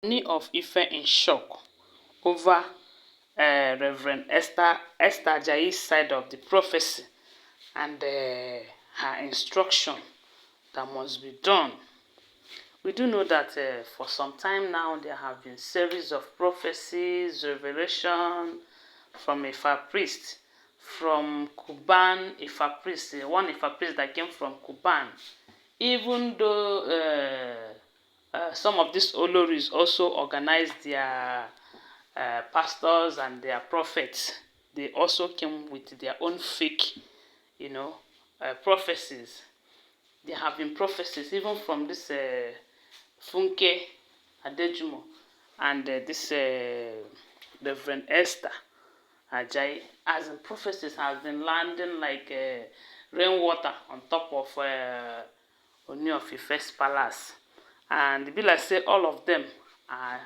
Ooni of Ife in shock over Reverend Esther Ajayi Side of the prophecy and her instruction that must be done. We do know that for some time now there have been series of prophecies, revelation from Ifa priest, from Kuban Ifa priest, one Ifa priest that came from Kuban. Even though some of these oloris also organized their pastors and their prophets, they also came with their own fake, prophecies. There have been prophecies even from this Funke Adejumo and this Reverend Esther Ajayi, as in prophecies has been landing like rainwater on top of Ooni of Ife's palace. And it be like say all of them are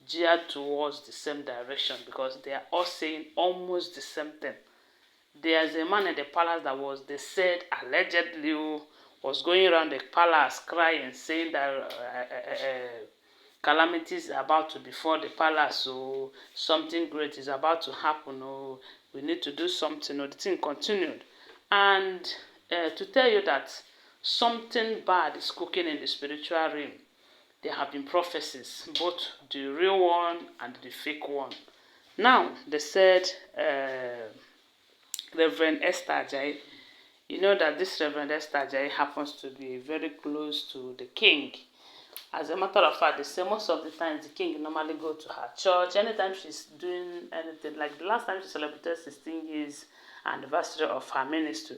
geared towards the same direction because they are all saying almost the same thing. There's a man in the palace that was, they said, allegedly was going around the palace crying, saying that calamities are about to befall the palace, so something great is about to happen, we need to do something. The thing continued. And to tell you that something bad is cooking in the spiritual realm, there have been prophecies, both the real one and the fake one. Now, they said, Reverend Esther Ajayi, you know that this Reverend Esther Ajayi happens to be very close to the king. As a matter of fact, they say most of the times the king normally go to her church. Anytime she's doing anything, like the last time she celebrated 16 years anniversary of her ministry,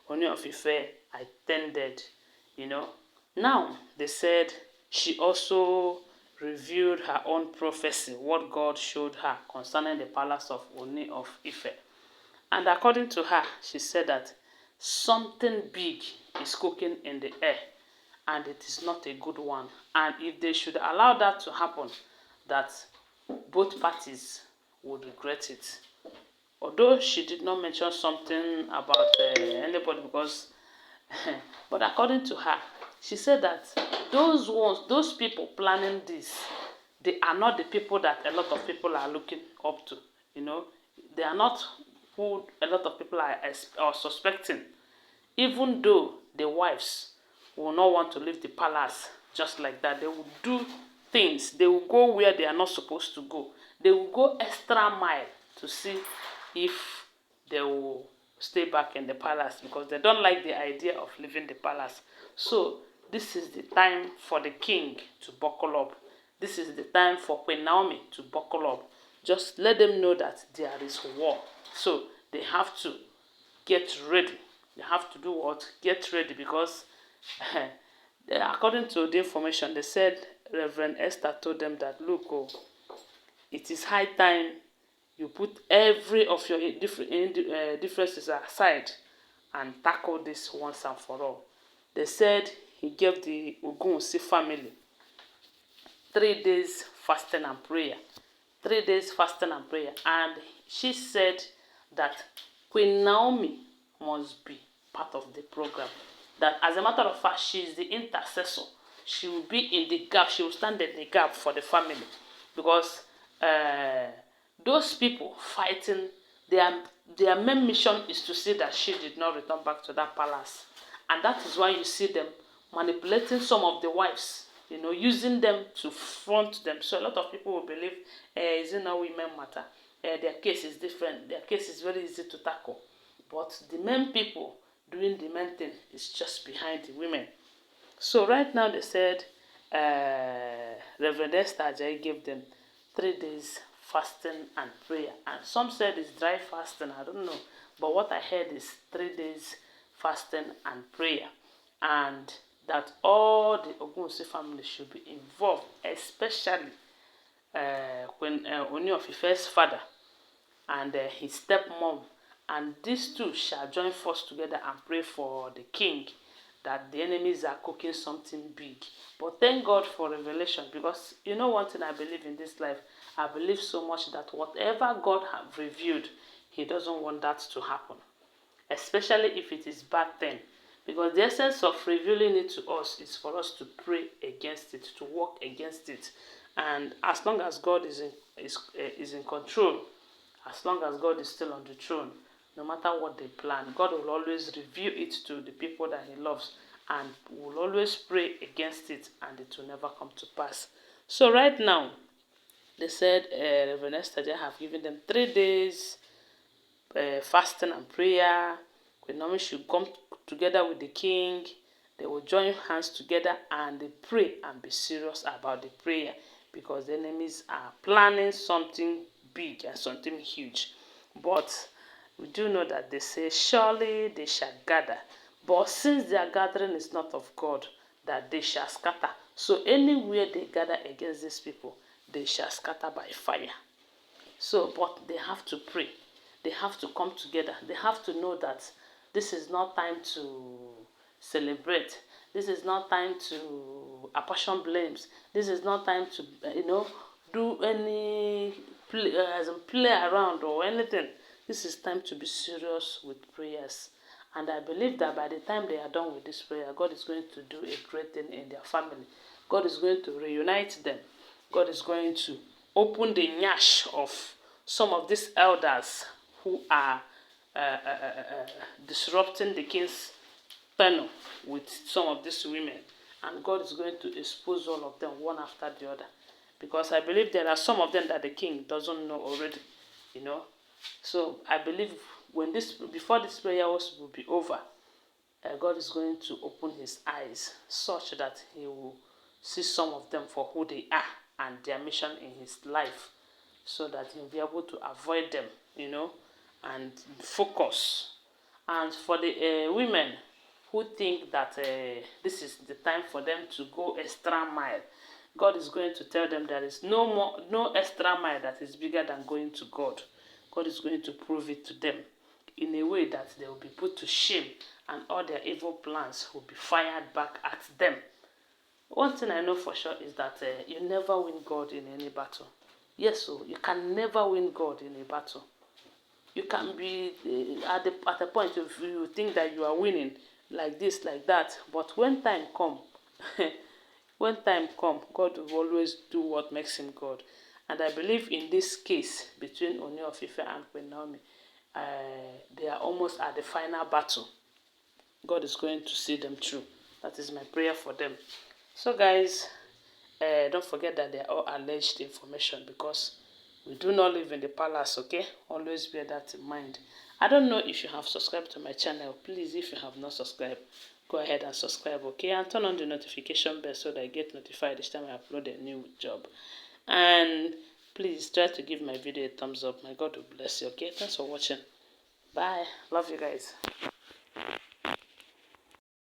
Ooni of Ife attended, Now, they said she also revealed her own prophecy, what God showed her concerning the palace of Ooni of Ife. And according to her, she said that something big is cooking in the air and it is not a good one. And if they should allow that to happen, that both parties would regret it. Although she did not mention something about anybody because, but according to her, she said that those people planning this, they are not the people that a lot of people are looking up to. They are not who a lot of people are suspecting. Even though the wives will not want to leave the palace just like that, they will do things. They will go where they are not supposed to go. They will go extra mile to see if they will stay back in the palace because they don't like the idea of leaving the palace. So this is the time for the king to buckle up. This is the time for Queen Naomi to buckle up. Just let them know that there is war. So they have to get ready. They have to do what? Get ready because according to the information, they said Reverend Esther told them that, look, it is high time you put every of your differences aside and tackle this once and for all. They said he gave the ogunwusi family 3 days fasting and prayer. 3 days fasting and prayer. And she said that Queen Naomi must be part of the program. That as a matter of fact, she is the intercessor. She will be in the gap. She will stand in the gap for the family. Because those people fighting, their main mission is to see that she did not return back to that palace. And that is why you see them manipulating some of the wives, using them to front them. So a lot of people will believe, is it not women matter? Their case is different. Their case is very easy to tackle. But the main people doing the main thing is just behind the women. So right now they said Reverend Esther Ajayi gave them 3 days fasting and prayer. And some said it's dry fasting, I don't know. But what I heard is 3 days fasting and prayer. And that all the Ogunwusi family should be involved, especially when Ooni of Ife's father and his stepmom, and these two shall join force together and pray for the king, that the enemies are cooking something big. But thank God for revelation, because one thing I believe in this life, I believe so much that whatever God has revealed, he doesn't want that to happen, especially if it is bad thing. Because the essence of revealing it to us is for us to pray against it, to work against it. And as long as God is in control, as long as God is still on the throne, no matter what they plan, God will always reveal it to the people that He loves, and will always pray against it, and it will never come to pass. So right now, they said Reverend Esther have given them 3 days fasting and prayer. Queen Naomi should come together with the king. They will join hands together and they pray and be serious about the prayer, because the enemies are planning something big and something huge. But we do know that they say, surely they shall gather. But since their gathering is not of God, that they shall scatter. So anywhere they gather against these people, they shall scatter by fire. So, but they have to pray. They have to come together. They have to know that this is not time to celebrate. This is not time to apportion blames. This is not time to, do any play around or anything. This is time to be serious with prayers. And I believe that by the time they are done with this prayer, God is going to do a great thing in their family. God is going to reunite them. God is going to open the nyash of some of these elders who are disrupting the king's tenure with some of these women. And God is going to expose all of them one after the other. Because I believe there are some of them that the king doesn't know already, So I believe before this prayer will be over, God is going to open his eyes such that he will see some of them for who they are and their mission in his life, so that he'll be able to avoid them, and focus. And for the women who think that this is the time for them to go extra mile, God is going to tell them there is no extra mile that is bigger than going to God. God is going to prove it to them in a way that they will be put to shame, and all their evil plans will be fired back at them. One thing I know for sure is that you never win God in any battle. Yes, so you can never win God in a battle. You can be at a point if you think that you are winning like this, like that, but when time come, God will always do what makes him God. And I believe in this case between Ooni of Ife and Queen Naomi, they are almost at the final battle. God is going to see them through. That is my prayer for them. So guys, don't forget that they are all alleged information, because we do not live in the palace, okay? Always bear that in mind. I don't know if you have subscribed to my channel. Please, if you have not subscribed, go ahead and subscribe, okay? And turn on the notification bell so that I get notified each time I upload a new job. And please try to give my video a thumbs up. My God will bless you, okay? Thanks for watching. Bye. Love you guys.